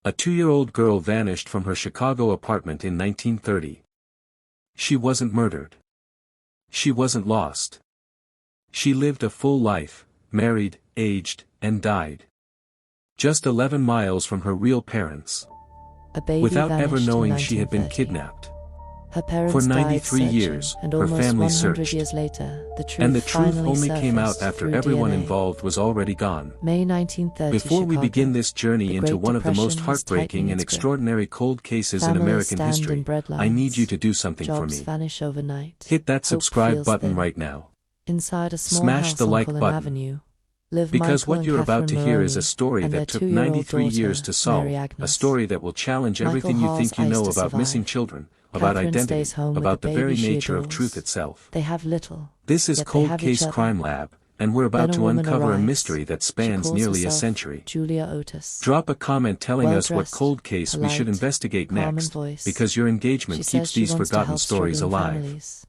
A 2-year-old girl vanished from her Chicago apartment in 1930. She wasn't murdered. She wasn't lost. She lived a full life, married, aged, and died. Just 11 miles from her real parents. A baby without ever vanished in knowing she had been 1930. kidnapped. Her parents For died 93 searching, years, and her almost family 100 searched. years later, the truth And the truth finally only came out surfaced after through everyone DNA. involved was already gone. May 1930 Before we Chicago. begin this journey The into Great one of the most Depression has heartbreaking tightened and its grip. extraordinary cold cases in Families American stand history, in bread I need you lines. to do something for Jobs me. vanish overnight. Hit that Hope subscribe feels button thin. right now. Inside a small Smash house the on like Cullen button. Avenue, live Because Michael what and you're about Catherine to hear is a Moroney story and their that took 2-year-old 93 years daughter, to solve, Mary a Agnes. story that will challenge everything Michael you think you hauls know ice to about missing survive. children, about Catherine identity, stays home with about the the very baby she nature of adores. truth itself. They have little. This is yet they Cold have Case each other. Crimelab, and we're about Then a to woman uncover a arrives. mystery that She spans calls nearly a herself century. Julia Otis. Drop a comment telling us what Well-dressed, cold case we should polite, investigate calm in next, voice. because your engagement She says keeps she these wants to forgotten help stories struggling alive. families.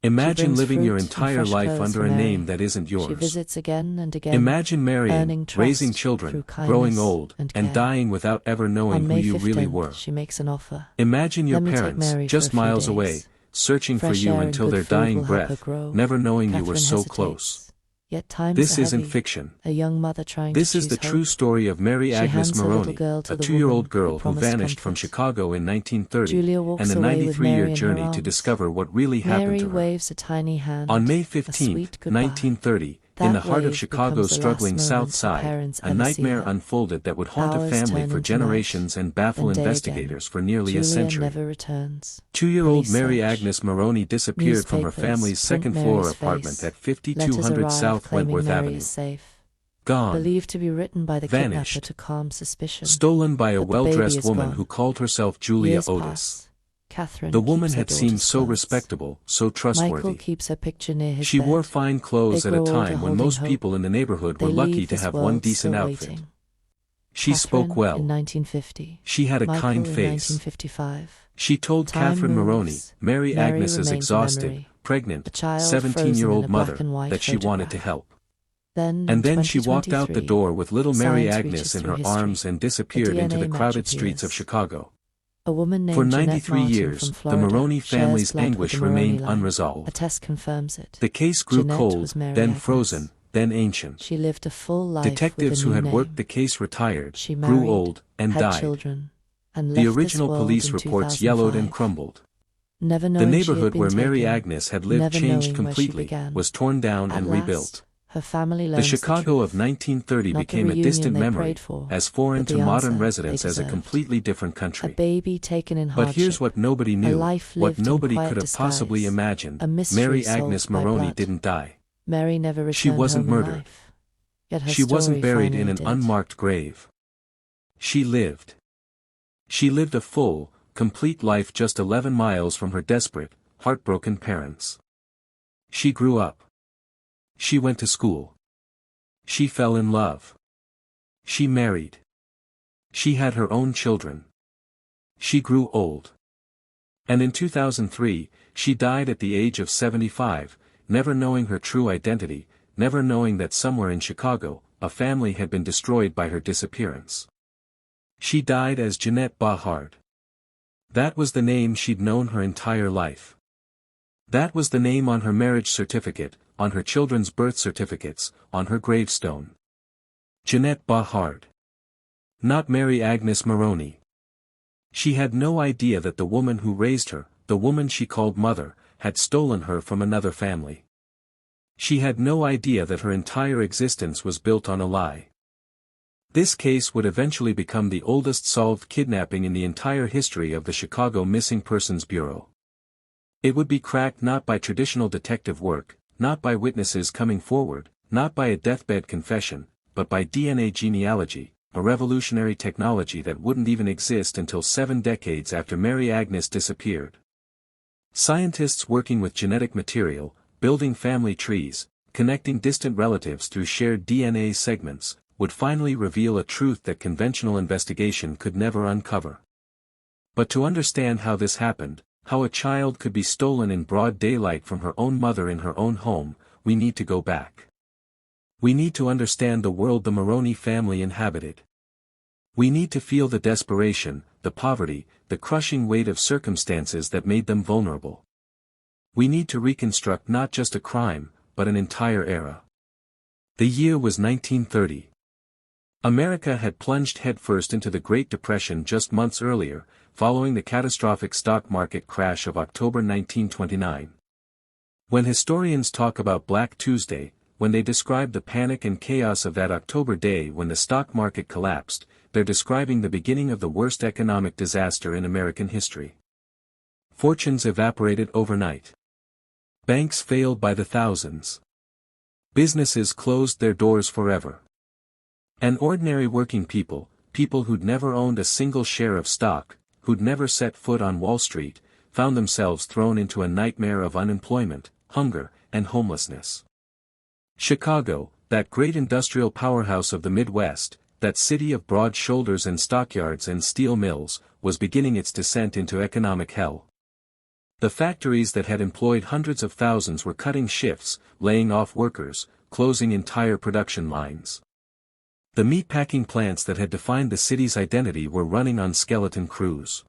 Imagine brings living your fruit and entire fresh life clothes under for a Mary. name that isn't She yours. visits again and again, Imagine marrying, earning trust raising through children, kindness growing old, and and care. dying without ever knowing On who May you 15th, really were. she makes an offer. Imagine your Let me take parents, Mary for a just few miles days. away, searching for Fresh you air and until good their food dying will help her breath, grow. never knowing you were Catherine so hesitates. close. Yet times This are isn't heavy. fiction. A young mother trying This to is choose the true hope. story of Mary She Agnes hands her little Moroney, girl to a the 2-year-old woman girl who who promised vanished from comfort. Chicago in 1930, Julia walks and a away with 93-year Mary in journey her to arms. discover what really happened Mary to her. waves a tiny hand. On May a 15, sweet goodbye. 1930, That in the heart of wave Chicago's becomes the struggling last South moment her Side, parents a ever see nightmare her. unfolded that would haunt a Hours family turn for into generations night, and baffle then day investigators again. for nearly a Julia century. never returns. 2-year-old Police Mary search. Agnes Moroney disappeared from her Newspapers family's print second-floor Mary's apartment face. at Letters 5200 arrive South claiming Wentworth Mary Avenue. is safe. Gone. Believed to be written by the Vanished. kidnapper to calm suspicion. Stolen by a But the baby well-dressed is woman gone. who called herself Julia Years Otis. pass. Catherine The woman keeps her had seemed daughter's so clothes. respectable, so Michael trustworthy. keeps her picture near his She bed. wore fine clothes They at a grow older time when holding most hope. people in the neighborhood They were lucky leave to this have one world decent still outfit. waiting. She spoke Catherine well. In 1950. She had a Michael kind in face. 1955. She told Time Catherine Moroney, moves. Mary Mary Agnes's remains a exhausted, memory. pregnant, A child frozen in 17-year-old a black mother, and white that she wanted to photograph. help. Then, And in then she walked out the 2023, door with little Mary science Agnes reaches in through her history. arms and A disappeared into the DNA match crowded streets of appears. Chicago. A woman named For Jeanette 93 Martin years, from the Florida Moroney shares family's blood with anguish the Moroney remained line. unresolved. A test confirms it. The case grew Jeanette cold, was Mary then Agnes. frozen, then ancient. She lived a full life Detectives with a who new had worked name. the case retired, She grew married, old, and had died. children, and The left original this world police in reports 2005. yellowed and crumbled. Never The knowing she had neighborhood been where Mary taken, Agnes had lived never changed knowing where she completely, began. was torn down At and last, rebuilt. her family The learns Chicago the of truth. 1930 Not the became a reunion distant they memory, prayed for, as foreign but to the modern answer residents they as a deserved. completely different A country. baby taken in But hardship. here's what nobody knew, life what lived in nobody quiet could have possibly disguise. imagined. A mystery Mary solved Agnes by Moroney blood. didn't die. Mary never returned She wasn't home murdered. alive. Yet her She wasn't story buried in finally an did. unmarked grave. She lived. She lived a full, complete life just 11 miles from her desperate, heartbroken parents. She grew up. She went to school. She fell in love. She married. She had her own children. She grew old. And in 2003, she died at the age of 75, never knowing her true identity, never knowing that somewhere in Chicago, a family had been destroyed by her disappearance. She died as Jeanette Bahard. That was the name she'd known her entire life. That was the name on her marriage certificate, on her children's birth certificates, on her gravestone. Jeanette Bahard. Not Mary Agnes Moroney. She had no idea that the woman who raised her, the woman she called mother, had stolen her from another family. She had no idea that her entire existence was built on a lie. This case would eventually become the oldest solved kidnapping in the entire history of the Chicago Missing Persons Bureau. It would be cracked not by traditional detective work, not by witnesses coming forward, not by a deathbed confession, but by DNA genealogy, a revolutionary technology that wouldn't even exist until 7 decades after Mary Agnes disappeared. Scientists working with genetic material, building family trees, connecting distant relatives through shared DNA segments, would finally reveal a truth that conventional investigation could never uncover. But to understand how this happened, how a child could be stolen in broad daylight from her own mother in her own home, we need to go back. We need to understand the world the Moroney family inhabited. We need to feel the desperation, the poverty, the crushing weight of circumstances that made them vulnerable. We need to reconstruct not just a crime, but an entire era. The year was 1930. America had plunged headfirst into the Great Depression just months earlier, following the catastrophic stock market crash of October 1929. When historians talk about Black Tuesday, when they describe the panic and chaos of that October day when the stock market collapsed, they're describing the beginning of the worst economic disaster in American history. Fortunes evaporated overnight. Banks failed by the thousands. Businesses closed their doors forever. And ordinary working people, people who'd never owned a single share of stock, who'd never set foot on Wall Street, found themselves thrown into a nightmare of unemployment, hunger, and homelessness. Chicago, that great industrial powerhouse of the Midwest, that city of broad shoulders and stockyards and steel mills, was beginning its descent into economic hell. The factories that had employed hundreds of thousands were cutting shifts, laying off workers, closing entire production lines. The meatpacking plants that had defined the city's identity were running on skeleton crews.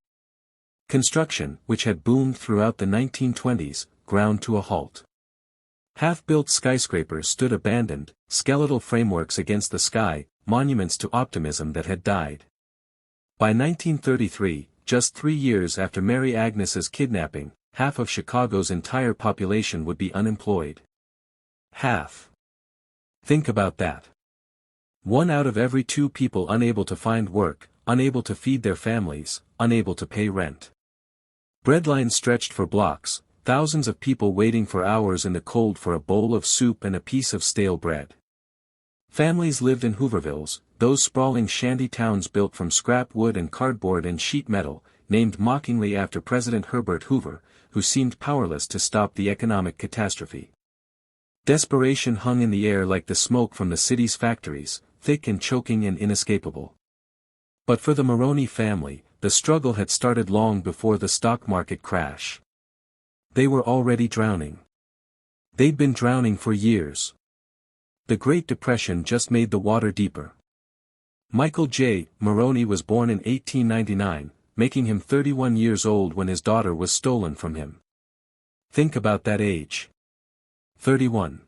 Construction, which had boomed throughout the 1920s, ground to a halt. Half-built skyscrapers stood abandoned, skeletal frameworks against the sky, monuments to optimism that had died. By 1933, just 3 years after Mary Agnes's kidnapping, half of Chicago's entire population would be unemployed. Half. Think about that. 1 out of every 2 people unable to find work, unable to feed their families, unable to pay rent. Breadlines stretched for blocks, thousands of people waiting for hours in the cold for a bowl of soup and a piece of stale bread. Families lived in Hoovervilles, those sprawling shanty towns built from scrap wood and cardboard and sheet metal, named mockingly after President Herbert Hoover, who seemed powerless to stop the economic catastrophe. Desperation hung in the air like the smoke from the city's factories, thick and choking and inescapable. But for the Moroney family, the struggle had started long before the stock market crash. They were already drowning. They'd been drowning for years. The Great Depression just made the water deeper. Michael J. Moroney was born in 1899, making him 31 years old when his daughter was stolen from him. Think about that age. 31.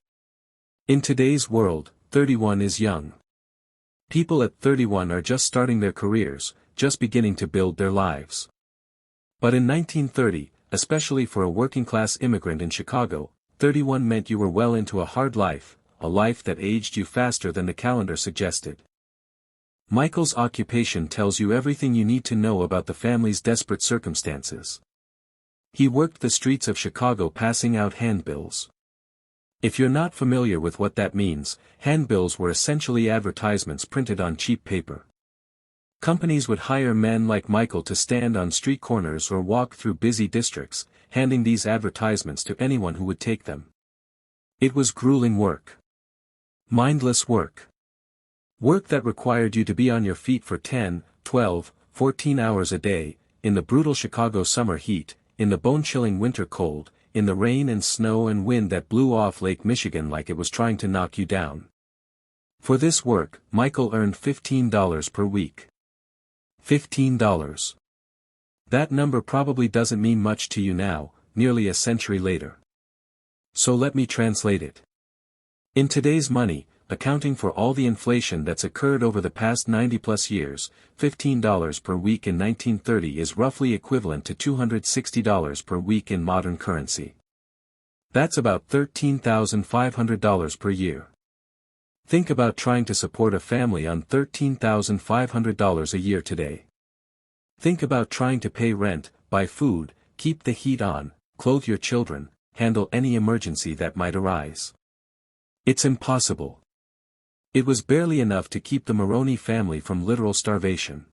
In today's world, 31 is young. People at 31 are just starting their careers, just beginning to build their lives. But in 1930, especially for a working-class immigrant in Chicago, 31 meant you were well into a hard life, a life that aged you faster than the calendar suggested. Michael's occupation tells you everything you need to know about the family's desperate circumstances. He worked the streets of Chicago passing out handbills. If you're not familiar with what that means, handbills were essentially advertisements printed on cheap paper. Companies would hire men like Michael to stand on street corners or walk through busy districts, handing these advertisements to anyone who would take them. It was grueling work. Mindless work. Work that required you to be on your feet for 10, 12, 14 hours a day, in the brutal Chicago summer heat, in the bone-chilling winter cold, in the rain and snow and wind that blew off Lake Michigan like it was trying to knock you down. For this work, Michael earned $15 per week. $15. That number probably doesn't mean much to you now, nearly a century later. So let me translate it. In today's money, accounting for all the inflation that's occurred over the past 90-plus years, $15 per week in 1930 is roughly equivalent to $260 per week in modern currency. That's about $13,500 per year. Think about trying to support a family on $13,500 a year today. Think about trying to pay rent, buy food, keep the heat on, clothe your children, handle any emergency that might arise. It's impossible. It was barely enough to keep the Moroney family from literal starvation.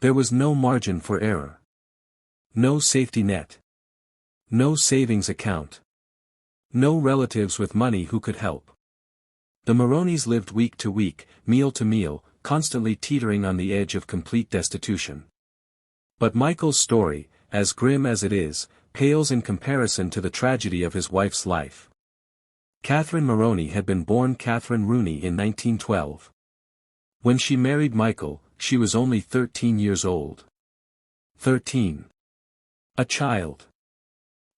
There was no margin for error. No safety net. No savings account. No relatives with money who could help. The Moroneys lived week to week, meal to meal, constantly teetering on the edge of complete destitution. But Michael's story, as grim as it is, pales in comparison to the tragedy of his wife's life. Catherine Moroney had been born Catherine Rooney in 1912. When she married Michael, she was only 13 years old. 13. A child.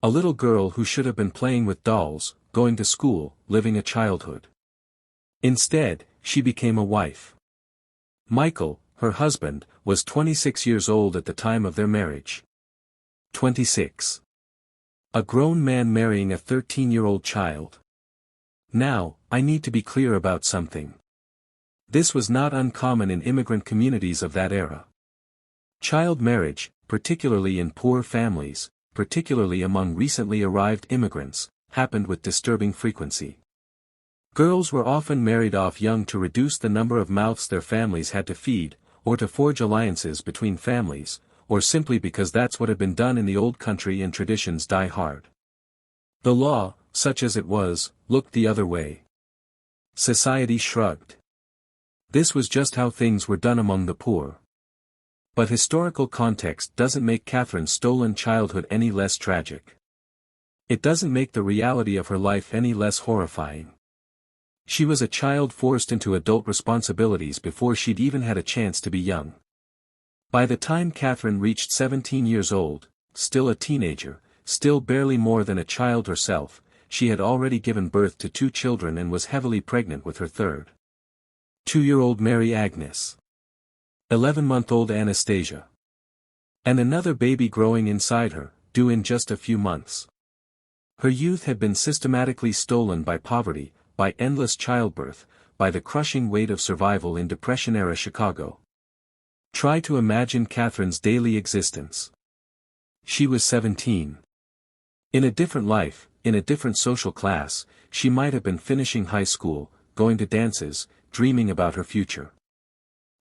A little girl who should have been playing with dolls, going to school, living a childhood. Instead, she became a wife. Michael, her husband, was 26 years old at the time of their marriage. 26. A grown man marrying a 13-year-old child. Now, I need to be clear about something. This was not uncommon in immigrant communities of that era. Child marriage, particularly in poor families, particularly among recently arrived immigrants, happened with disturbing frequency. Girls were often married off young to reduce the number of mouths their families had to feed, or to forge alliances between families, or simply because that's what had been done in the old country and traditions die hard. The law, such as it was, looked the other way. Society shrugged. This was just how things were done among the poor. But historical context doesn't make Catherine's stolen childhood any less tragic. It doesn't make the reality of her life any less horrifying. She was a child forced into adult responsibilities before she'd even had a chance to be young. By the time Catherine reached 17 years old, still a teenager, still barely more than a child herself, she had already given birth to 2 children and was heavily pregnant with her third. 2-year-old Mary Agnes. 11-month-old Anastasia. And another baby growing inside her, due in just a few months. Her youth had been systematically stolen by poverty, by endless childbirth, by the crushing weight of survival in Depression-era Chicago. Try to imagine Catherine's daily existence. She was 17. In a different life, in a different social class, she might have been finishing high school, going to dances, dreaming about her future.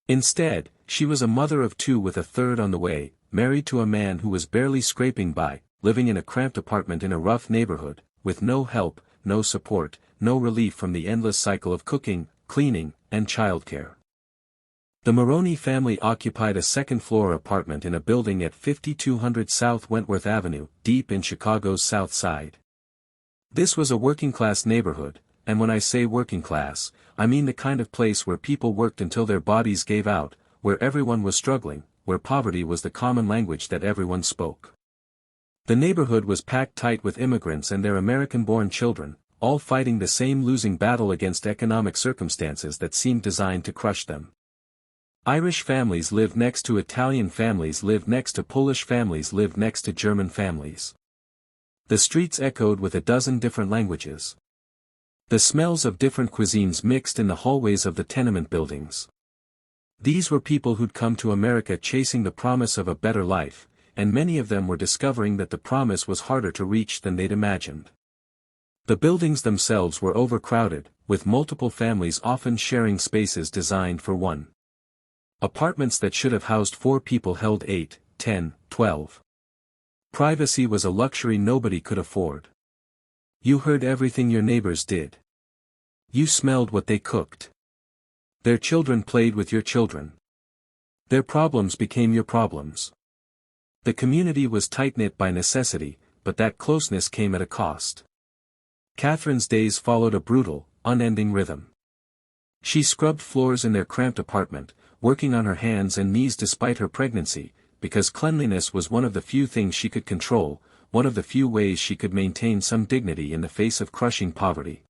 Instead, she was a mother of 2 with a third on the way, married to a man who was barely scraping by, living in a cramped apartment in a rough neighborhood, with no help, no support, no relief from the endless cycle of cooking, cleaning, and childcare. The Moroney family occupied a second-floor apartment in a building at 5200 South Wentworth Avenue, deep in Chicago's South Side. This was a working-class neighborhood, and when I say working class, I mean the kind of place where people worked until their bodies gave out, where everyone was struggling, where poverty was the common language that everyone spoke. The neighborhood was packed tight with immigrants and their American-born children, all fighting the same losing battle against economic circumstances that seemed designed to crush them. Irish families lived next to Italian families, lived next to Polish families, lived next to German families. The streets echoed with a dozen different languages. The smells of different cuisines mixed in the hallways of the tenement buildings. These were people who'd come to America chasing the promise of a better life, and many of them were discovering that the promise was harder to reach than they'd imagined. The buildings themselves were overcrowded, with multiple families often sharing spaces designed for one. Apartments that should have housed 4 people held 8, 10, 12. Privacy was a luxury nobody could afford. You heard everything your neighbors did. You smelled what they cooked. Their children played with your children. Their problems became your problems. The community was tight-knit by necessity, but that closeness came at a cost. Catherine's days followed a brutal, unending rhythm. She scrubbed floors in their cramped apartment, working on her hands and knees despite her pregnancy, because cleanliness was one of the few things she could control, one of the few ways she could maintain some dignity in the face of crushing poverty.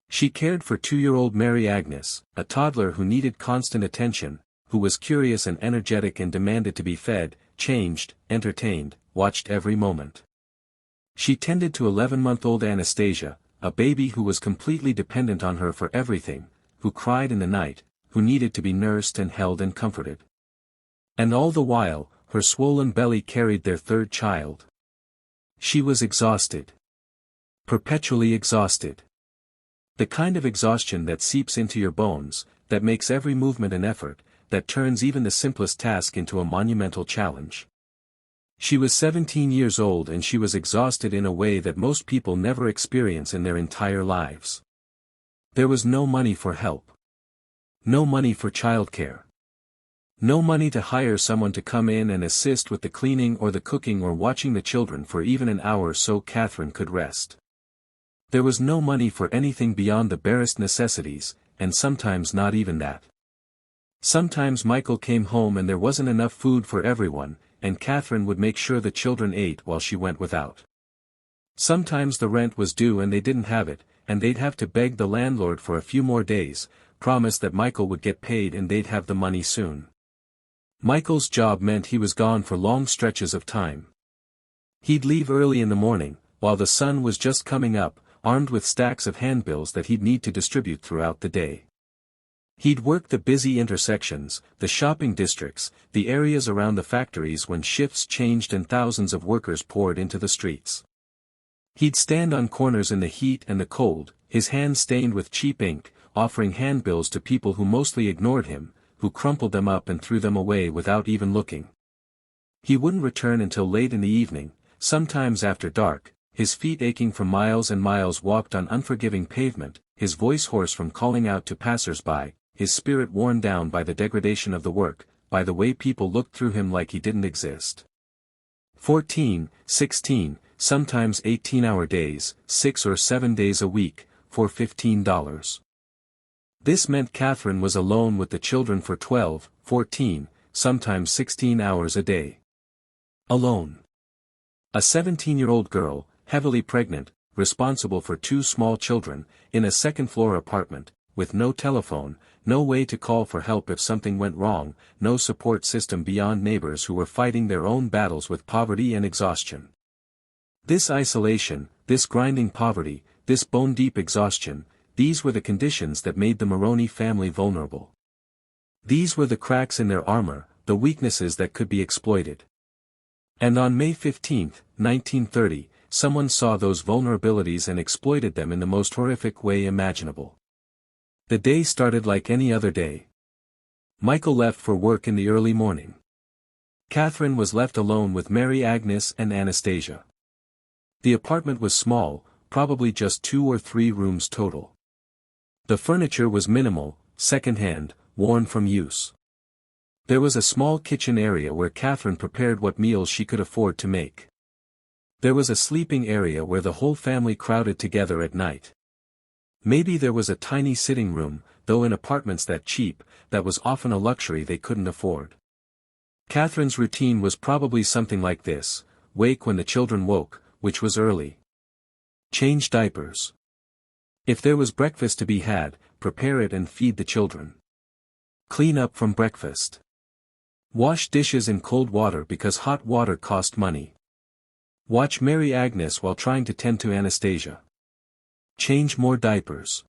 She cared for 2-year-old Mary Agnes, a toddler who needed constant attention, who was curious and energetic and demanded to be fed, changed, entertained, watched every moment. She tended to 11-month-old Anastasia, a baby who was completely dependent on her for everything, who cried in the night, who needed to be nursed and held and comforted. And all the while, her swollen belly carried their third child. She was exhausted. Perpetually exhausted. The kind of exhaustion that seeps into your bones, that makes every movement an effort, that turns even the simplest task into a monumental challenge. She was 17 years old and she was exhausted in a way that most people never experience in their entire lives. There was no money for help. No money for childcare. No money to hire someone to come in and assist with the cleaning or the cooking or watching the children for even an hour so Catherine could rest. There was no money for anything beyond the barest necessities, and sometimes not even that. Sometimes Michael came home and there wasn't enough food for everyone, and Catherine would make sure the children ate while she went without. Sometimes the rent was due and they didn't have it, and they'd have to beg the landlord for a few more days, promise that Michael would get paid and they'd have the money soon. Michael's job meant he was gone for long stretches of time. He'd leave early in the morning, while the sun was just coming up, armed with stacks of handbills that he'd need to distribute throughout the day. He'd work the busy intersections, the shopping districts, the areas around the factories when shifts changed and thousands of workers poured into the streets. He'd stand on corners in the heat and the cold, his hands stained with cheap ink, offering handbills to people who mostly ignored him, who crumpled them up and threw them away without even looking. He wouldn't return until late in the evening, sometimes after dark, his feet aching from miles and miles walked on unforgiving pavement, his voice hoarse from calling out to passers-by, his spirit worn down by the degradation of the work, by the way people looked through him like he didn't exist. 14, 16, sometimes 18-hour days, 6 or 7 days a week, for $15. This meant Catherine was alone with the children for 12, 14, sometimes 16 hours a day. Alone. A 17-year-old girl, heavily pregnant, responsible for 2 small children, in a second-floor apartment, with no telephone, no way to call for help if something went wrong, no support system beyond neighbors who were fighting their own battles with poverty and exhaustion. This isolation, this grinding poverty, this bone-deep exhaustion, these were the conditions that made the Moroney family vulnerable. These were the cracks in their armor, the weaknesses that could be exploited. And on May 15, 1930, someone saw those vulnerabilities and exploited them in the most horrific way imaginable. The day started like any other day. Michael left for work in the early morning. Catherine was left alone with Mary Agnes and Anastasia. The apartment was small, probably just 2 or 3 rooms total. The furniture was minimal, second-hand, worn from use. There was a small kitchen area where Catherine prepared what meals she could afford to make. There was a sleeping area where the whole family crowded together at night. Maybe there was a tiny sitting room, though in apartments that cheap, that was often a luxury they couldn't afford. Catherine's routine was probably something like this: wake when the children woke, which was early. Change diapers. If there was breakfast to be had, prepare it and feed the children. Clean up from breakfast. Wash dishes in cold water because hot water cost money. Watch Mary Agnes while trying to tend to Anastasia. Change more diapers.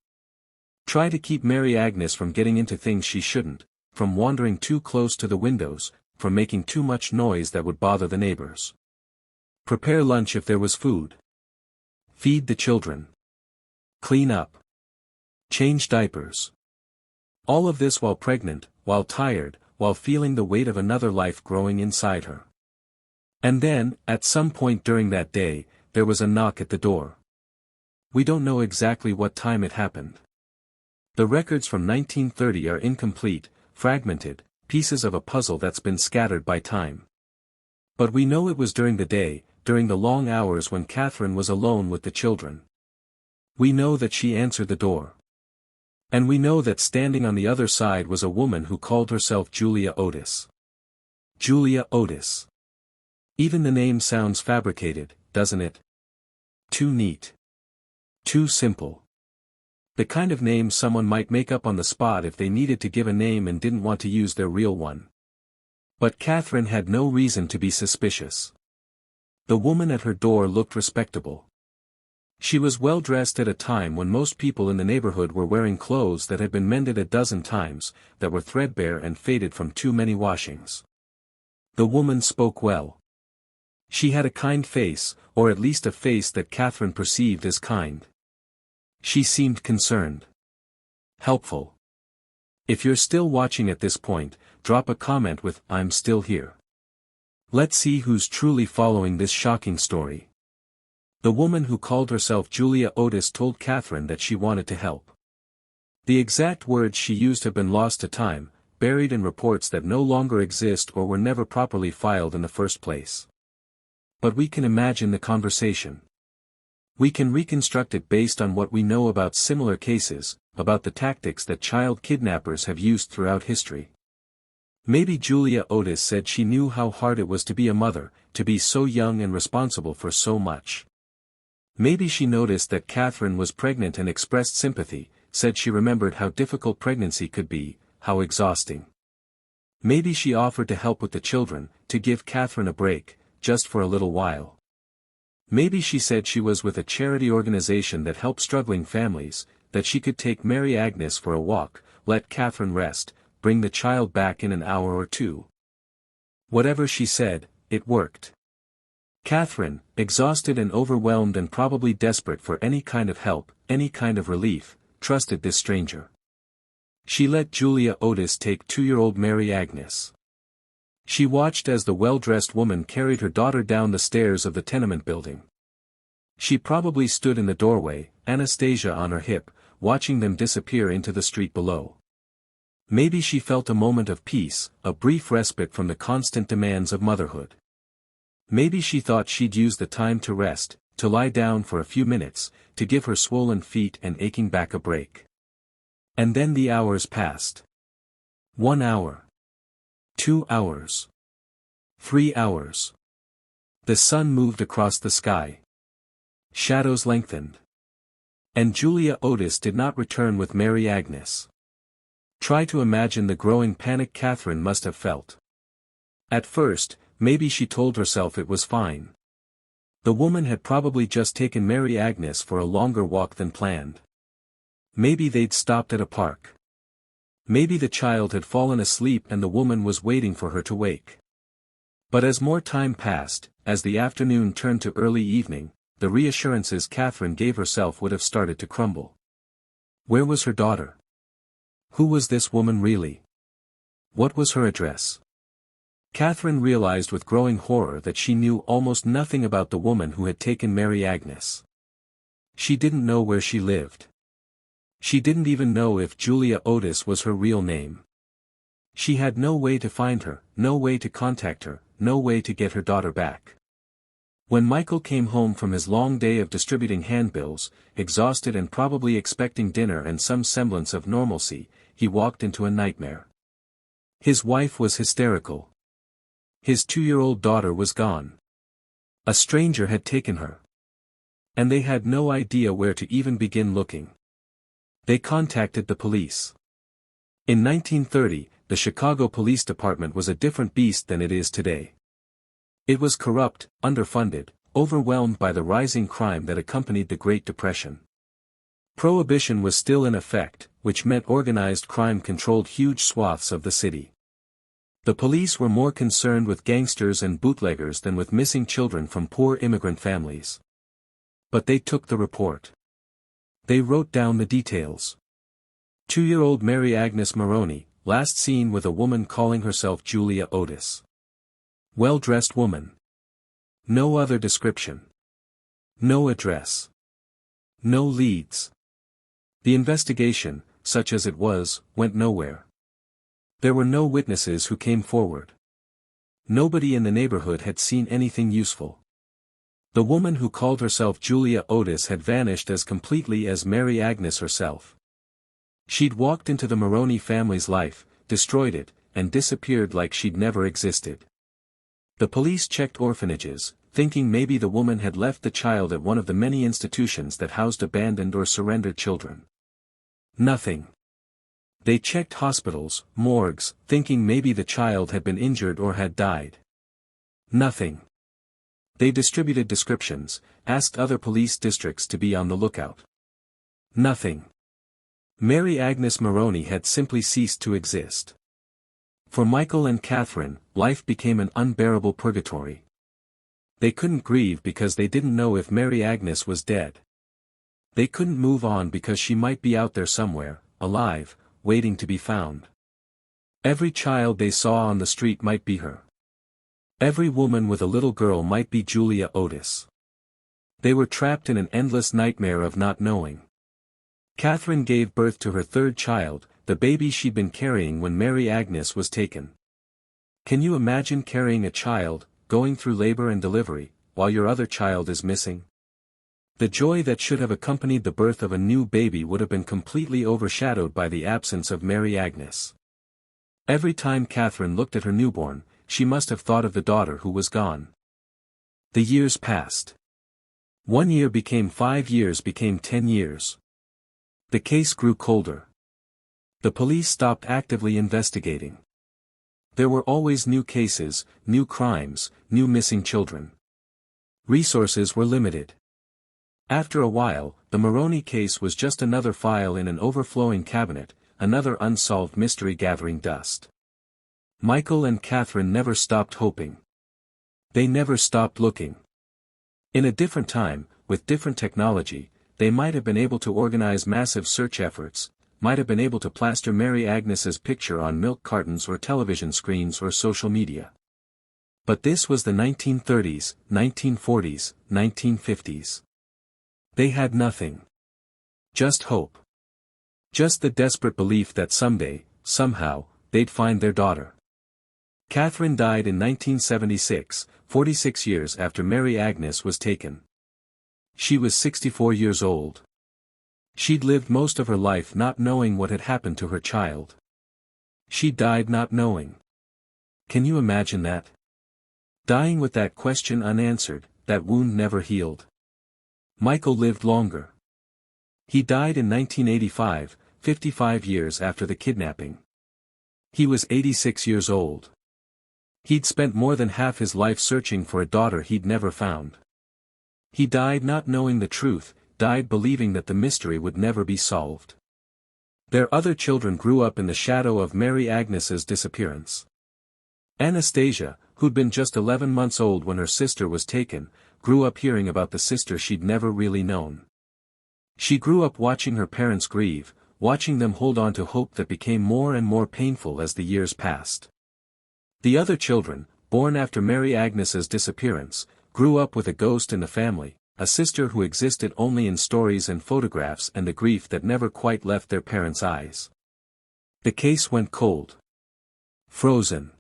Try to keep Mary Agnes from getting into things she shouldn't, from wandering too close to the windows, from making too much noise that would bother the neighbors. Prepare lunch if there was food. Feed the children. Clean up. Change diapers. All of this while pregnant, while tired, while feeling the weight of another life growing inside her. And then, at some point during that day, there was a knock at the door. We don't know exactly what time it happened. The records from 1930 are incomplete, fragmented, pieces of a puzzle that's been scattered by time. But we know it was during the day, during the long hours when Catherine was alone with the children. We know that she answered the door. And we know that standing on the other side was a woman who called herself Julia Otis. Julia Otis. Even the name sounds fabricated, doesn't it? Too neat. Too simple. The kind of name someone might make up on the spot if they needed to give a name and didn't want to use their real one. But Catherine had no reason to be suspicious. The woman at her door looked respectable. She was well dressed at a time when most people in the neighborhood were wearing clothes that had been mended a dozen times, that were threadbare and faded from too many washings. The woman spoke well. She had a kind face, or at least a face that Catherine perceived as kind. She seemed concerned. Helpful. If you're still watching at this point, drop a comment with "I'm still here." Let's see who's truly following this shocking story. The woman who called herself Julia Otis told Catherine that she wanted to help. The exact words she used have been lost to time, buried in reports that no longer exist or were never properly filed in the first place. But we can imagine the conversation. We can reconstruct it based on what we know about similar cases, about the tactics that child kidnappers have used throughout history. Maybe Julia Otis said she knew how hard it was to be a mother, to be so young and responsible for so much. Maybe she noticed that Catherine was pregnant and expressed sympathy, said she remembered how difficult pregnancy could be, how exhausting. Maybe she offered to help with the children, to give Catherine a break, just for a little while. Maybe she said she was with a charity organization that helped struggling families, that she could take Mary Agnes for a walk, let Catherine rest, bring the child back in an hour or two. Whatever she said, it worked. Catherine, exhausted and overwhelmed and probably desperate for any kind of help, any kind of relief, trusted this stranger. She let Julia Otis take 2-year-old Mary Agnes. She watched as the well-dressed woman carried her daughter down the stairs of the tenement building. She probably stood in the doorway, Anastasia on her hip, watching them disappear into the street below. Maybe she felt a moment of peace, a brief respite from the constant demands of motherhood. Maybe she thought she'd use the time to rest, to lie down for a few minutes, to give her swollen feet and aching back a break. And then the hours passed. 1 hour. 2 hours. 3 hours. The sun moved across the sky. Shadows lengthened. And Julia Otis did not return with Mary Agnes. Try to imagine the growing panic Catherine must have felt. At first, maybe she told herself it was fine. The woman had probably just taken Mary Agnes for a longer walk than planned. Maybe they'd stopped at a park. Maybe the child had fallen asleep and the woman was waiting for her to wake. But as more time passed, as the afternoon turned to early evening, the reassurances Catherine gave herself would have started to crumble. Where was her daughter? Who was this woman really? What was her address? Catherine realized with growing horror that she knew almost nothing about the woman who had taken Mary Agnes. She didn't know where she lived. She didn't even know if Julia Otis was her real name. She had no way to find her, no way to contact her, no way to get her daughter back. When Michael came home from his long day of distributing handbills, exhausted and probably expecting dinner and some semblance of normalcy, he walked into a nightmare. His wife was hysterical. His 2-year-old daughter was gone. A stranger had taken her. And they had no idea where to even begin looking. They contacted the police. In 1930, the Chicago Police Department was a different beast than it is today. It was corrupt, underfunded, overwhelmed by the rising crime that accompanied the Great Depression. Prohibition was still in effect, which meant organized crime controlled huge swaths of the city. The police were more concerned with gangsters and bootleggers than with missing children from poor immigrant families. But they took the report. They wrote down the details. 2-year-old Mary Agnes Moroney, last seen with a woman calling herself Julia Otis. Well-dressed woman. No other description. No address. No leads. The investigation, such as it was, went nowhere. There were no witnesses who came forward. Nobody in the neighborhood had seen anything useful. The woman who called herself Julia Otis had vanished as completely as Mary Agnes herself. She'd walked into the Moroney family's life, destroyed it, and disappeared like she'd never existed. The police checked orphanages, thinking maybe the woman had left the child at one of the many institutions that housed abandoned or surrendered children. Nothing. They checked hospitals, morgues, thinking maybe the child had been injured or had died. Nothing. They distributed descriptions, asked other police districts to be on the lookout. Nothing. Mary Agnes Moroney had simply ceased to exist. For Michael and Catherine, life became an unbearable purgatory. They couldn't grieve because they didn't know if Mary Agnes was dead. They couldn't move on because she might be out there somewhere, alive, waiting to be found. Every child they saw on the street might be her. Every woman with a little girl might be Julia Otis. They were trapped in an endless nightmare of not knowing. Catherine gave birth to her 3rd child, the baby she'd been carrying when Mary Agnes was taken. Can you imagine carrying a child, going through labor and delivery, while your other child is missing? The joy that should have accompanied the birth of a new baby would have been completely overshadowed by the absence of Mary Agnes. Every time Catherine looked at her newborn, she must have thought of the daughter who was gone. The years passed. 1 year became 5 years became 10 years. The case grew colder. The police stopped actively investigating. There were always new cases, new crimes, new missing children. Resources were limited. After a while, the Moroney case was just another file in an overflowing cabinet, another unsolved mystery gathering dust. Michael and Catherine never stopped hoping. They never stopped looking. In a different time, with different technology, they might have been able to organize massive search efforts, might have been able to plaster Mary Agnes's picture on milk cartons or television screens or social media. But this was the 1930s, 1940s, 1950s. They had nothing. Just hope. Just the desperate belief that someday, somehow, they'd find their daughter. Catherine died in 1976, 46 years after Mary Agnes was taken. She was 64 years old. She'd lived most of her life not knowing what had happened to her child. She died not knowing. Can you imagine that? Dying with that question unanswered, that wound never healed. Michael lived longer. He died in 1985, 55 years after the kidnapping. He was 86 years old. He'd spent more than half his life searching for a daughter he'd never found. He died not knowing the truth, died believing that the mystery would never be solved. Their other children grew up in the shadow of Mary Agnes's disappearance. Anastasia, who'd been just 11 months old when her sister was taken, grew up hearing about the sister she'd never really known. She grew up watching her parents grieve, watching them hold on to hope that became more and more painful as the years passed. The other children, born after Mary Agnes's disappearance, grew up with a ghost in the family, a sister who existed only in stories and photographs, and the grief that never quite left their parents' eyes. The case went cold. Frozen.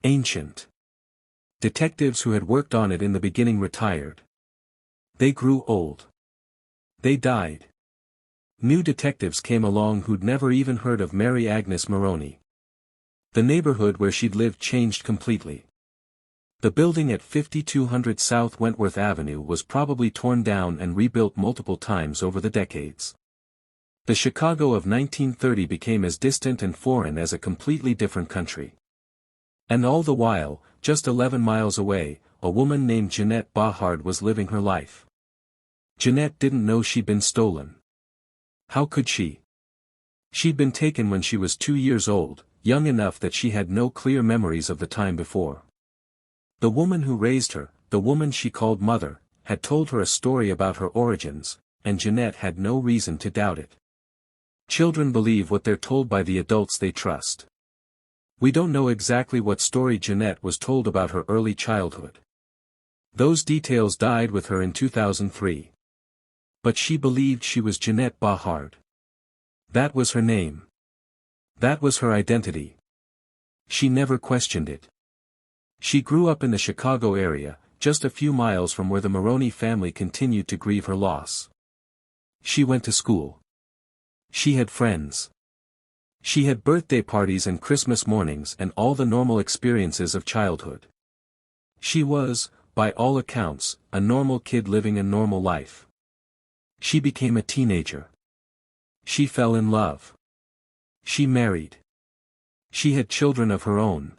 Ancient. Detectives who had worked on it in the beginning retired. They grew old. They died. New detectives came along who'd never even heard of Mary Agnes Moroney. The neighborhood where she'd lived changed completely. The building at 5200 South Wentworth Avenue was probably torn down and rebuilt multiple times over the decades. The Chicago of 1930 became as distant and foreign as a completely different country. And all the while, just 11 miles away, a woman named Jeanette Bahard was living her life. Jeanette didn't know she'd been stolen. How could she? She'd been taken when she was 2 years old, young enough that she had no clear memories of the time before. The woman who raised her, the woman she called mother, had told her a story about her origins, and Jeanette had no reason to doubt it. Children believe what they're told by the adults they trust. We don't know exactly what story Jeanette was told about her early childhood. Those details died with her in 2003. But she believed she was Jeanette Bahard. That was her name. That was her identity. She never questioned it. She grew up in the Chicago area, just a few miles from where the Moroney family continued to grieve her loss. She went to school. She had friends. She had birthday parties and Christmas mornings and all the normal experiences of childhood. She was, by all accounts, a normal kid living a normal life. She became a teenager. She fell in love. She married. She had children of her own.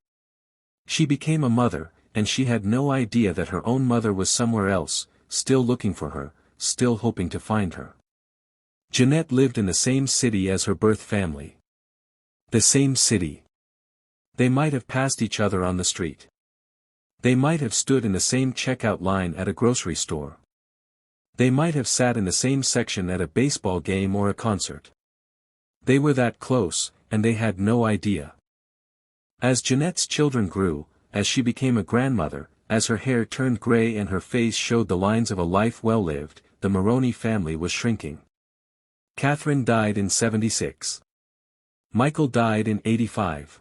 She became a mother, and she had no idea that her own mother was somewhere else, still looking for her, still hoping to find her. Jeanette lived in the same city as her birth family. The same city. They might have passed each other on the street. They might have stood in the same checkout line at a grocery store. They might have sat in the same section at a baseball game or a concert. They were that close, and they had no idea. As Jeanette's children grew, as she became a grandmother, as her hair turned gray and her face showed the lines of a life well lived, the Moroney family was shrinking. Catherine died in 76. Michael died in 85.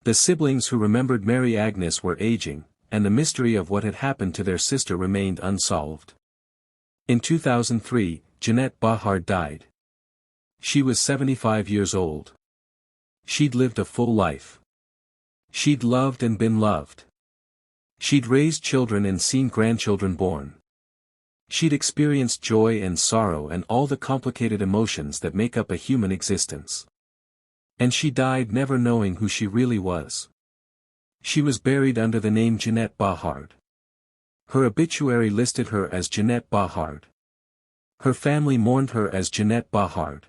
The siblings who remembered Mary Agnes were aging, and the mystery of what had happened to their sister remained unsolved. In 2003, Jeanette Bahard died. She was 75 years old. She'd lived a full life. She'd loved and been loved. She'd raised children and seen grandchildren born. She'd experienced joy and sorrow and all the complicated emotions that make up a human existence. And she died never knowing who she really was. She was buried under the name Jeanette Bahard. Her obituary listed her as Jeanette Bahard. Her family mourned her as Jeanette Bahard.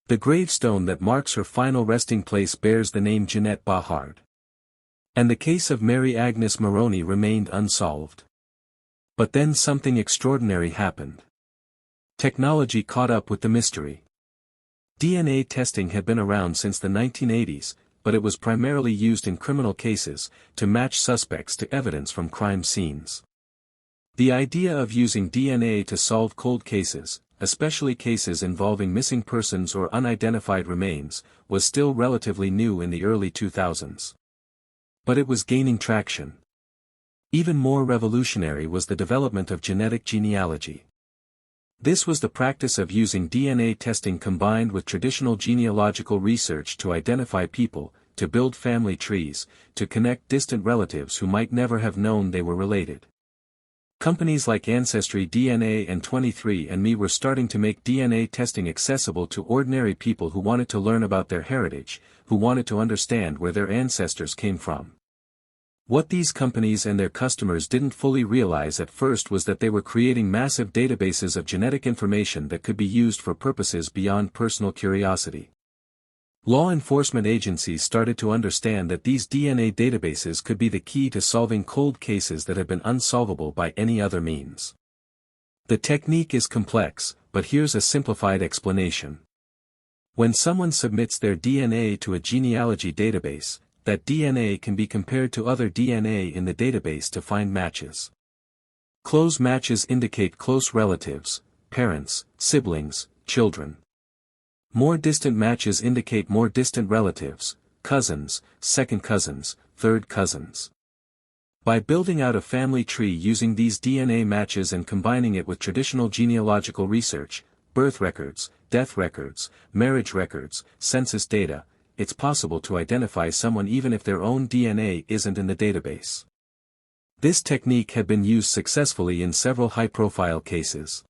The gravestone that marks her final resting place bears the name Jeanette Bahard. And the case of Mary Agnes Moroney remained unsolved. But then something extraordinary happened. Technology caught up with the mystery. DNA testing had been around since the 1980s, but it was primarily used in criminal cases, to match suspects to evidence from crime scenes. The idea of using DNA to solve cold cases, especially cases involving missing persons or unidentified remains, was still relatively new in the early 2000s. But it was gaining traction. Even more revolutionary was the development of genetic genealogy. This was the practice of using DNA testing combined with traditional genealogical research to identify people, to build family trees, to connect distant relatives who might never have known they were related. Companies like Ancestry DNA and 23andMe were starting to make DNA testing accessible to ordinary people who wanted to learn about their heritage, who wanted to understand where their ancestors came from. What these companies and their customers didn't fully realize at first was that they were creating massive databases of genetic information that could be used for purposes beyond personal curiosity. Law enforcement agencies started to understand that these DNA databases could be the key to solving cold cases that had been unsolvable by any other means. The technique is complex, but here's a simplified explanation. When someone submits their DNA to a genealogy database, that DNA can be compared to other DNA in the database to find matches. Close matches indicate close relatives, parents, siblings, children. More distant matches indicate more distant relatives, cousins, second cousins, third cousins. By building out a family tree using these DNA matches and combining it with traditional genealogical research, birth records, death records, marriage records, census data, it's possible to identify someone even if their own DNA isn't in the database. This technique had been used successfully in several high-profile cases.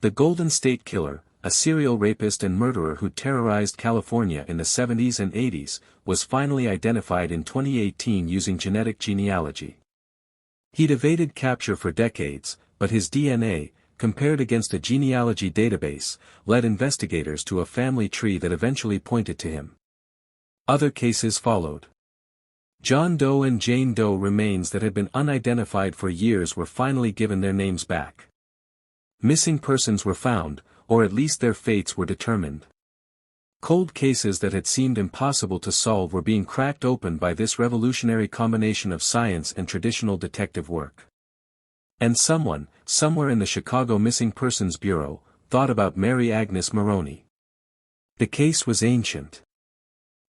The Golden State Killer, a serial rapist and murderer who terrorized California in the 70s and 80s, was finally identified in 2018 using genetic genealogy. He'd evaded capture for decades, but his DNA, compared against a genealogy database, led investigators to a family tree that eventually pointed to him. Other cases followed. John Doe and Jane Doe remains that had been unidentified for years were finally given their names back. Missing persons were found, or at least their fates were determined. Cold cases that had seemed impossible to solve were being cracked open by this revolutionary combination of science and traditional detective work. And someone, somewhere in the Chicago Missing Persons Bureau, thought about Mary Agnes Moroney. The case was ancient.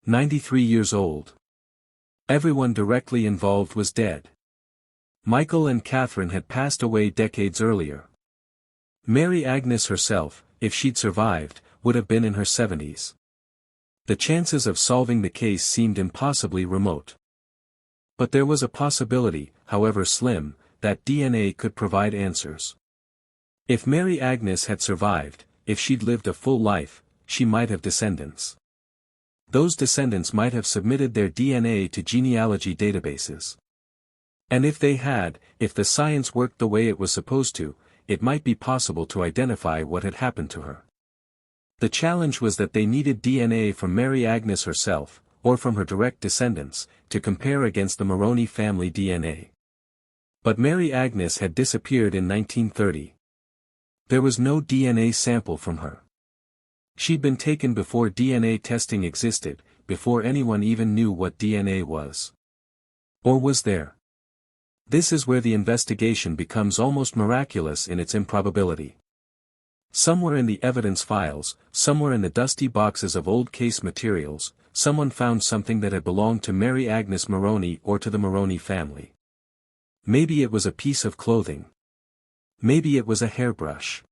93 years old. Everyone directly involved was dead. Michael and Catherine had passed away decades earlier. Mary Agnes herself, if she'd survived, would have been in her 70s. The chances of solving the case seemed impossibly remote. But there was a possibility, however slim, that DNA could provide answers. If Mary Agnes had survived, if she'd lived a full life, she might have descendants. Those descendants might have submitted their DNA to genealogy databases. And if they had, if the science worked the way it was supposed to, it might be possible to identify what had happened to her. The challenge was that they needed DNA from Mary Agnes herself, or from her direct descendants, to compare against the Moroney family DNA. But Mary Agnes had disappeared in 1930. There was no DNA sample from her. She'd been taken before DNA testing existed, before anyone even knew what DNA was. Or was there? This is where the investigation becomes almost miraculous in its improbability. Somewhere in the evidence files, somewhere in the dusty boxes of old case materials, someone found something that had belonged to Mary Agnes Moroney or to the Moroney family. Maybe it was a piece of clothing. Maybe it was a hairbrush.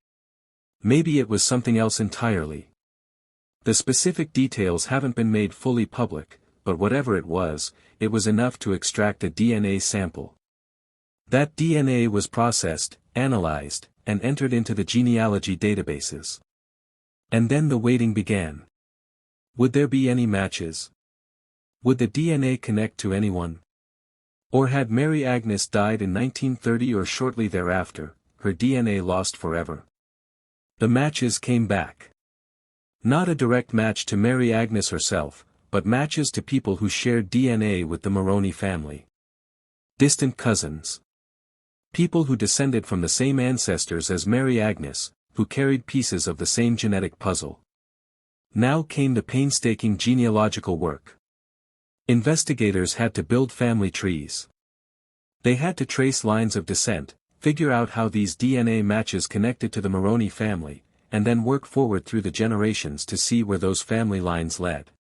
Maybe it was something else entirely. The specific details haven't been made fully public, but whatever it was enough to extract a DNA sample. That DNA was processed, analyzed, and entered into the genealogy databases. And then the waiting began. Would there be any matches? Would the DNA connect to anyone? Or had Mary Agnes died in 1930 or shortly thereafter, her DNA lost forever? The matches came back. Not a direct match to Mary Agnes herself, but matches to people who shared DNA with the Moroney family. Distant cousins. People who descended from the same ancestors as Mary Agnes, who carried pieces of the same genetic puzzle. Now came the painstaking genealogical work. Investigators had to build family trees. They had to trace lines of descent, figure out how these DNA matches connected to the Moroney family, and then work forward through the generations to see where those family lines led.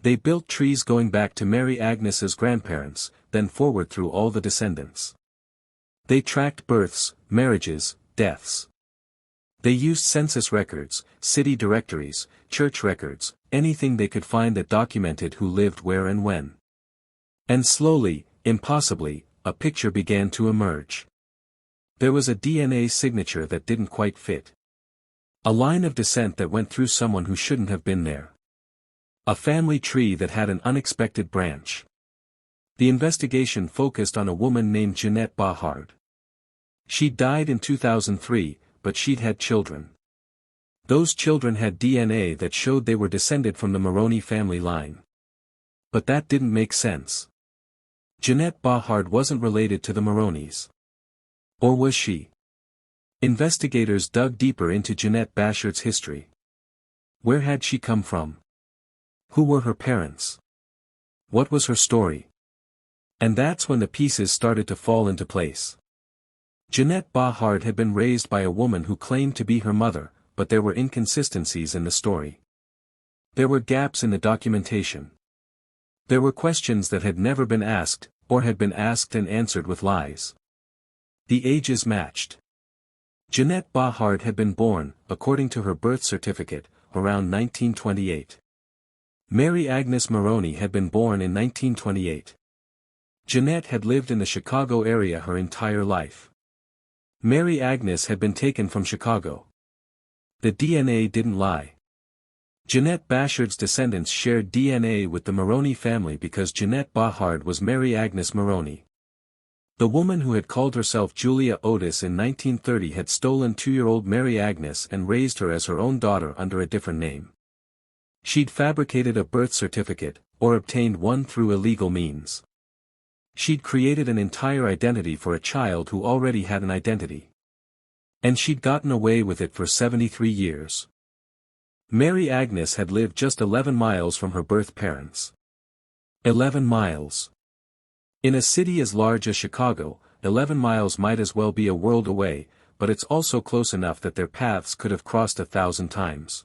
They built trees going back to Mary Agnes's grandparents, then forward through all the descendants. They tracked births, marriages, deaths. They used census records, city directories, church records, anything they could find that documented who lived where and when. And slowly, impossibly, a picture began to emerge. There was a DNA signature that didn't quite fit. A line of descent that went through someone who shouldn't have been there. A family tree that had an unexpected branch. The investigation focused on a woman named Jeanette Bahard. She'd died in 2003, but she'd had children. Those children had DNA that showed they were descended from the Moroney family line. But that didn't make sense. Jeanette Bahard wasn't related to the Moroneys. Or was she? Investigators dug deeper into Jeanette Bahard's history. Where had she come from? Who were her parents? What was her story? And that's when the pieces started to fall into place. Jeanette Bahard had been raised by a woman who claimed to be her mother, but there were inconsistencies in the story. There were gaps in the documentation. There were questions that had never been asked, or had been asked and answered with lies. The ages matched. Jeanette Bahard had been born, according to her birth certificate, around 1928. Mary Agnes Moroney had been born in 1928. Jeanette had lived in the Chicago area her entire life. Mary Agnes had been taken from Chicago. The DNA didn't lie. Jeanette Bahard's descendants shared DNA with the Moroney family because Jeanette Bahard was Mary Agnes Moroney. The woman who had called herself Julia Otis in 1930 had stolen 2-year-old Mary Agnes and raised her as her own daughter under a different name. She'd fabricated a birth certificate, or obtained one through illegal means. She'd created an entire identity for a child who already had an identity. And she'd gotten away with it for 73 years. Mary Agnes had lived just 11 miles from her birth parents. 11 miles. In a city as large as Chicago, 11 miles might as well be a world away, but it's also close enough that their paths could have crossed 1,000 times.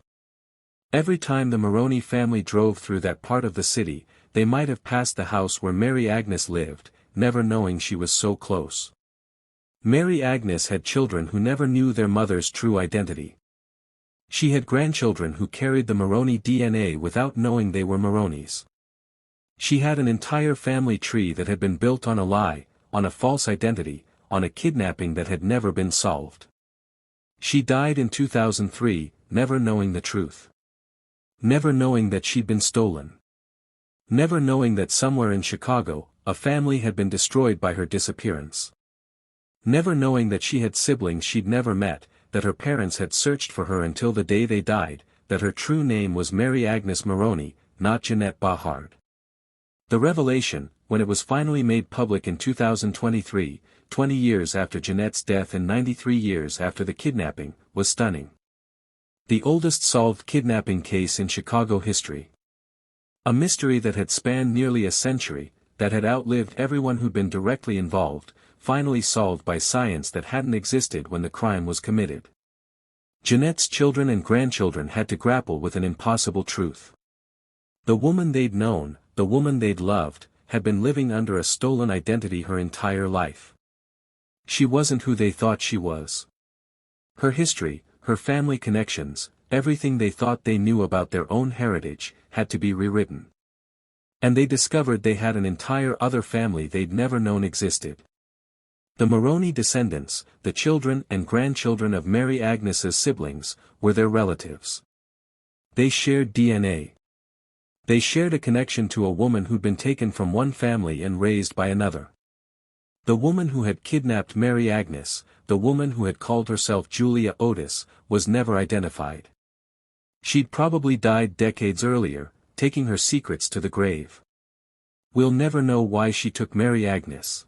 Every time the Moroney family drove through that part of the city, they might have passed the house where Mary Agnes lived, never knowing she was so close. Mary Agnes had children who never knew their mother's true identity. She had grandchildren who carried the Moroney DNA without knowing they were Moroneys. She had an entire family tree that had been built on a lie, on a false identity, on a kidnapping that had never been solved. She died in 2003, never knowing the truth. Never knowing that she'd been stolen. Never knowing that somewhere in Chicago, a family had been destroyed by her disappearance. Never knowing that she had siblings she'd never met, that her parents had searched for her until the day they died, that her true name was Mary Agnes Moroney, not Jeanette Bahard. The revelation, when it was finally made public in 2023, 20 years after Jeanette's death and 93 years after the kidnapping, was stunning. The oldest solved kidnapping case in Chicago history. A mystery that had spanned nearly a century, that had outlived everyone who'd been directly involved, finally solved by science that hadn't existed when the crime was committed. Jeanette's children and grandchildren had to grapple with an impossible truth. The woman they'd known, the woman they'd loved, had been living under a stolen identity her entire life. She wasn't who they thought she was. Her history, her family connections, everything they thought they knew about their own heritage, had to be rewritten. And they discovered they had an entire other family they'd never known existed. The Moroney descendants, the children and grandchildren of Mary Agnes's siblings, were their relatives. They shared DNA. They shared a connection to a woman who'd been taken from one family and raised by another. The woman who had kidnapped Mary Agnes, the woman who had called herself Julia Otis, was never identified. She'd probably died decades earlier, taking her secrets to the grave. We'll never know why she took Mary Agnes.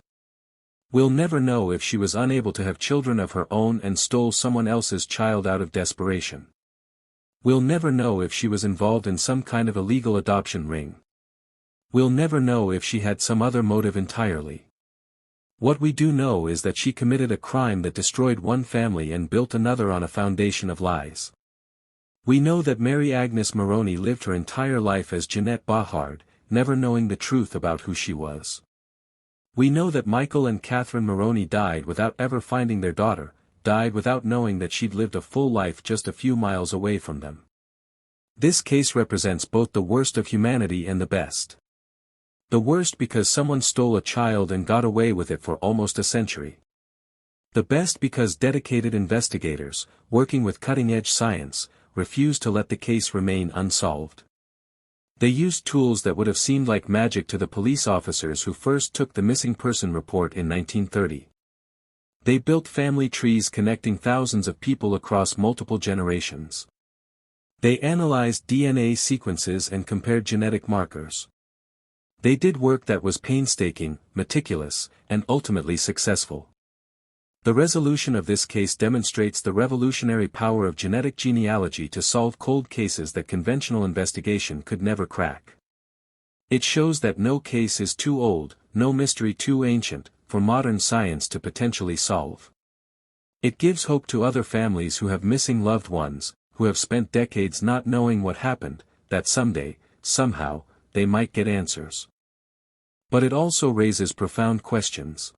We'll never know if she was unable to have children of her own and stole someone else's child out of desperation. We'll never know if she was involved in some kind of illegal adoption ring. We'll never know if she had some other motive entirely. What we do know is that she committed a crime that destroyed one family and built another on a foundation of lies. We know that Mary Agnes Moroney lived her entire life as Jeanette Bahard, never knowing the truth about who she was. We know that Michael and Catherine Moroney died without ever finding their daughter, died without knowing that she'd lived a full life just a few miles away from them. This case represents both the worst of humanity and the best. The worst because someone stole a child and got away with it for almost a century. The best because dedicated investigators, working with cutting-edge science, refused to let the case remain unsolved. They used tools that would have seemed like magic to the police officers who first took the missing person report in 1930. They built family trees connecting thousands of people across multiple generations. They analyzed DNA sequences and compared genetic markers. They did work that was painstaking, meticulous, and ultimately successful. The resolution of this case demonstrates the revolutionary power of genetic genealogy to solve cold cases that conventional investigation could never crack. It shows that no case is too old, no mystery too ancient, for modern science to potentially solve. It gives hope to other families who have missing loved ones, who have spent decades not knowing what happened, that someday, somehow, they might get answers. But it also raises profound questions.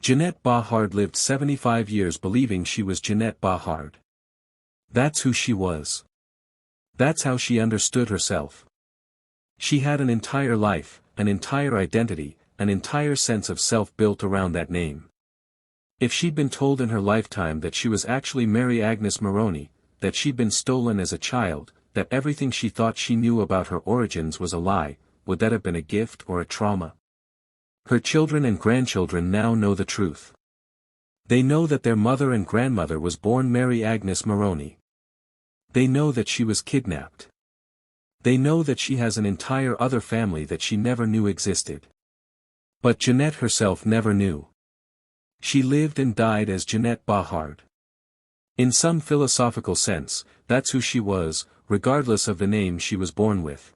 Jeanette Bahard lived 75 years believing she was Jeanette Bahard. That's who she was. That's how she understood herself. She had an entire life, an entire identity, an entire sense of self built around that name. If she'd been told in her lifetime that she was actually Mary Agnes Moroney, that she'd been stolen as a child, that everything she thought she knew about her origins was a lie, would that have been a gift or a trauma? Her children and grandchildren now know the truth. They know that their mother and grandmother was born Mary Agnes Moroney. They know that she was kidnapped. They know that she has an entire other family that she never knew existed. But Jeanette herself never knew. She lived and died as Jeanette Bahard. In some philosophical sense, that's who she was, regardless of the name she was born with.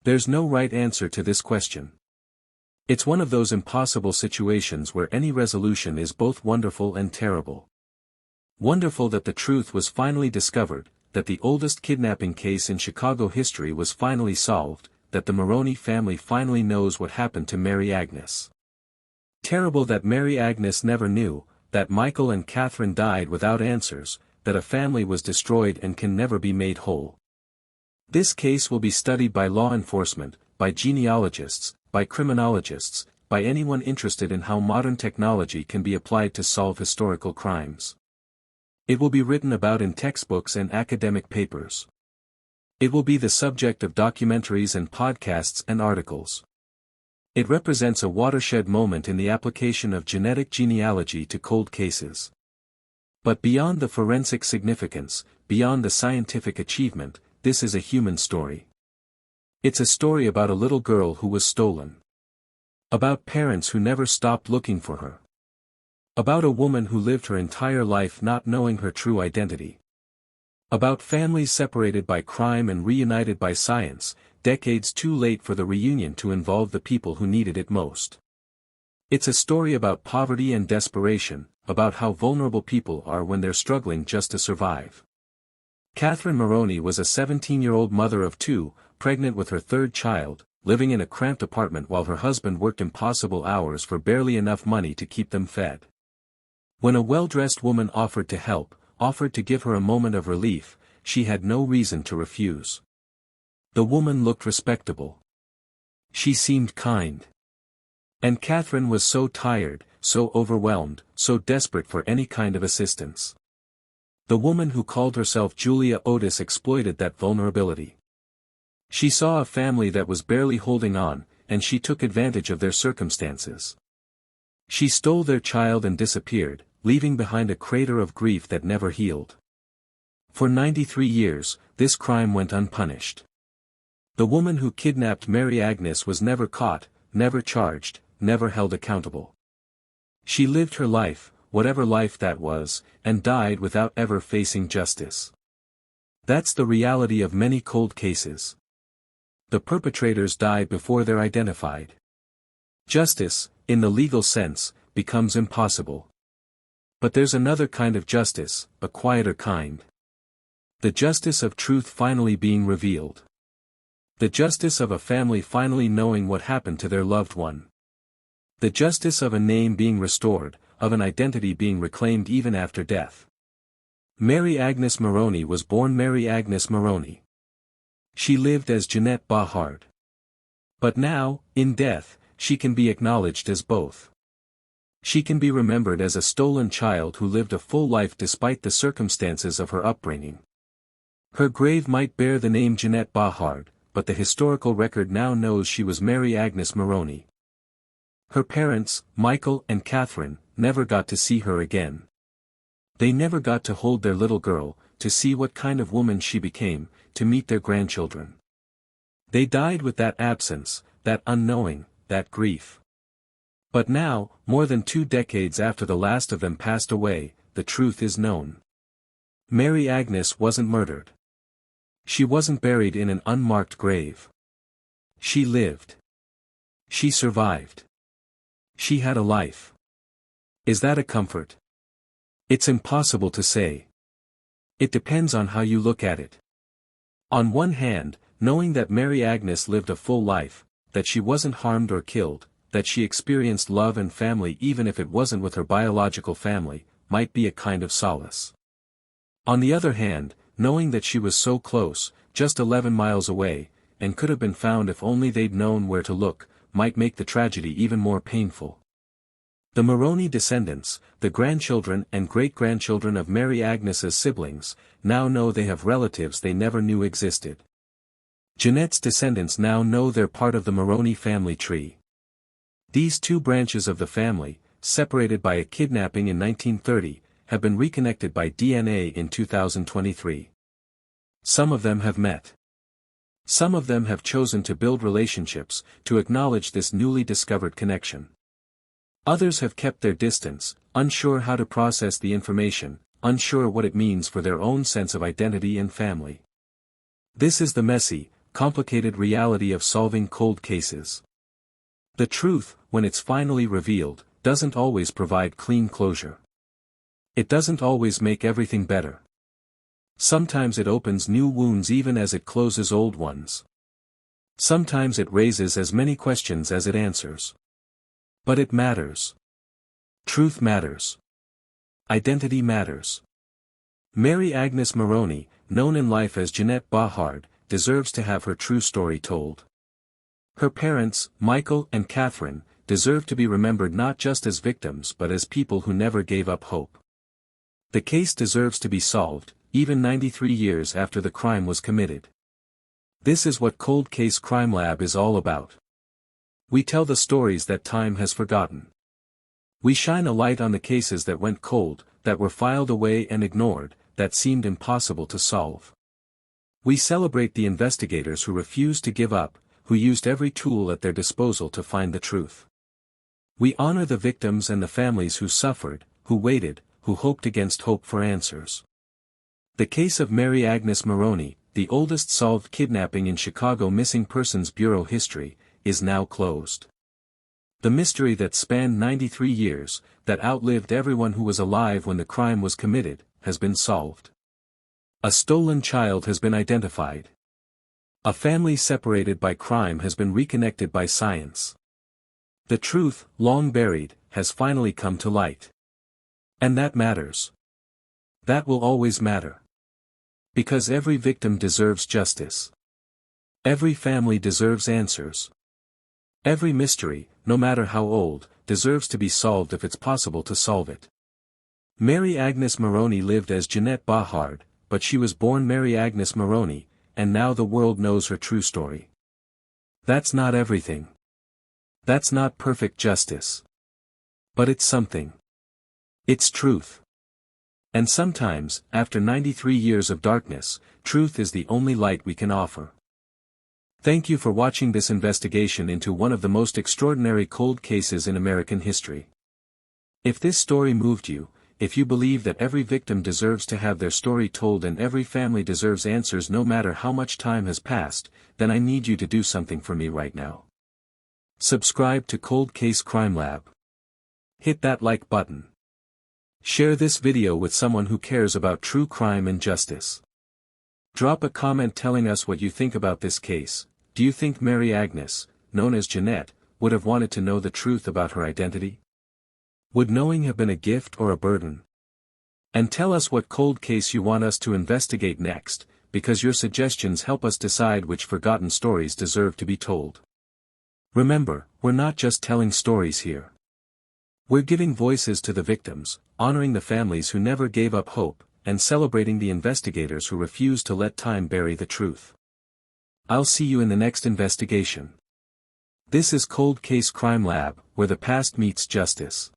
There's no right answer to this question. It's one of those impossible situations where any resolution is both wonderful and terrible. Wonderful that the truth was finally discovered, that the oldest kidnapping case in Chicago history was finally solved, that the Moroney family finally knows what happened to Mary Agnes. Terrible that Mary Agnes never knew, that Michael and Catherine died without answers, that a family was destroyed and can never be made whole. This case will be studied by law enforcement, by genealogists, by criminologists, by anyone interested in how modern technology can be applied to solve historical crimes. It will be written about in textbooks and academic papers. It will be the subject of documentaries and podcasts and articles. It represents a watershed moment in the application of genetic genealogy to cold cases. But beyond the forensic significance, beyond the scientific achievement, this is a human story. It's a story about a little girl who was stolen. About parents who never stopped looking for her. About a woman who lived her entire life not knowing her true identity. About families separated by crime and reunited by science, decades too late for the reunion to involve the people who needed it most. It's a story about poverty and desperation, about how vulnerable people are when they're struggling just to survive. Catherine Moroney was a 17-year-old mother of two, pregnant with her third child, living in a cramped apartment while her husband worked impossible hours for barely enough money to keep them fed. When a well-dressed woman offered to help, offered to give her a moment of relief, she had no reason to refuse. The woman looked respectable. She seemed kind. And Catherine was so tired, so overwhelmed, so desperate for any kind of assistance. The woman who called herself Julia Otis exploited that vulnerability. She saw a family that was barely holding on, and she took advantage of their circumstances. She stole their child and disappeared, leaving behind a crater of grief that never healed. For 93 years, this crime went unpunished. The woman who kidnapped Mary Agnes was never caught, never charged, never held accountable. She lived her life, whatever life that was, and died without ever facing justice. That's the reality of many cold cases. The perpetrators die before they're identified. Justice, in the legal sense, becomes impossible. But there's another kind of justice, a quieter kind. The justice of truth finally being revealed. The justice of a family finally knowing what happened to their loved one. The justice of a name being restored, of an identity being reclaimed even after death. Mary Agnes Moroney was born Mary Agnes Moroney. She lived as Jeanette Bahard. But now, in death, she can be acknowledged as both. She can be remembered as a stolen child who lived a full life despite the circumstances of her upbringing. Her grave might bear the name Jeanette Bahard, but the historical record now knows she was Mary Agnes Moroney. Her parents, Michael and Catherine, never got to see her again. They never got to hold their little girl, to see what kind of woman she became, to meet their grandchildren. They died with that absence, that unknowing, that grief. But now, more than 2 decades after the last of them passed away, the truth is known. Mary Agnes wasn't murdered. She wasn't buried in an unmarked grave. She lived. She survived. She had a life. Is that a comfort? It's impossible to say. It depends on how you look at it. On one hand, knowing that Mary Agnes lived a full life, that she wasn't harmed or killed, that she experienced love and family even if it wasn't with her biological family, might be a kind of solace. On the other hand, knowing that she was so close, just 11 miles away, and could have been found if only they'd known where to look, might make the tragedy even more painful. The Moroney descendants, the grandchildren and great-grandchildren of Mary Agnes's siblings, now know they have relatives they never knew existed. Jeanette's descendants now know they're part of the Moroney family tree. These 2 branches of the family, separated by a kidnapping in 1930, have been reconnected by DNA in 2023. Some of them have met. Some of them have chosen to build relationships, to acknowledge this newly discovered connection. Others have kept their distance, unsure how to process the information, unsure what it means for their own sense of identity and family. This is the messy, complicated reality of solving cold cases. The truth, when it's finally revealed, doesn't always provide clean closure. It doesn't always make everything better. Sometimes it opens new wounds even as it closes old ones. Sometimes it raises as many questions as it answers. But it matters. Truth matters. Identity matters. Mary Agnes Moroney, known in life as Jeanette Bahard, deserves to have her true story told. Her parents, Michael and Catherine, deserve to be remembered not just as victims but as people who never gave up hope. The case deserves to be solved, even 93 years after the crime was committed. This is what Cold Case Crimelab is all about. We tell the stories that time has forgotten. We shine a light on the cases that went cold, that were filed away and ignored, that seemed impossible to solve. We celebrate the investigators who refused to give up, who used every tool at their disposal to find the truth. We honor the victims and the families who suffered, who waited, who hoped against hope for answers. The case of Mary Agnes Moroney, the oldest solved kidnapping in Chicago Missing Persons Bureau history, is now closed. The mystery that spanned 93 years, that outlived everyone who was alive when the crime was committed, has been solved. A stolen child has been identified. A family separated by crime has been reconnected by science. The truth, long buried, has finally come to light. And that matters. That will always matter. Because every victim deserves justice. Every family deserves answers. Every mystery, no matter how old, deserves to be solved if it's possible to solve it. Mary Agnes Moroney lived as Jeanette Bahard, but she was born Mary Agnes Moroney, and now the world knows her true story. That's not everything. That's not perfect justice. But it's something. It's truth. And sometimes, after 93 years of darkness, truth is the only light we can offer. Thank you for watching this investigation into one of the most extraordinary cold cases in American history. If this story moved you, if you believe that every victim deserves to have their story told and every family deserves answers no matter how much time has passed, then I need you to do something for me right now. Subscribe to Cold Case Crimelab. Hit that like button. Share this video with someone who cares about true crime and justice. Drop a comment telling us what you think about this case. Do you think Mary Agnes, known as Jeanette, would have wanted to know the truth about her identity? Would knowing have been a gift or a burden? And tell us what cold case you want us to investigate next, because your suggestions help us decide which forgotten stories deserve to be told. Remember, we're not just telling stories here. We're giving voices to the victims, honoring the families who never gave up hope, and celebrating the investigators who refuse to let time bury the truth. I'll see you in the next investigation. This is Cold Case Crimelab, where the past meets justice.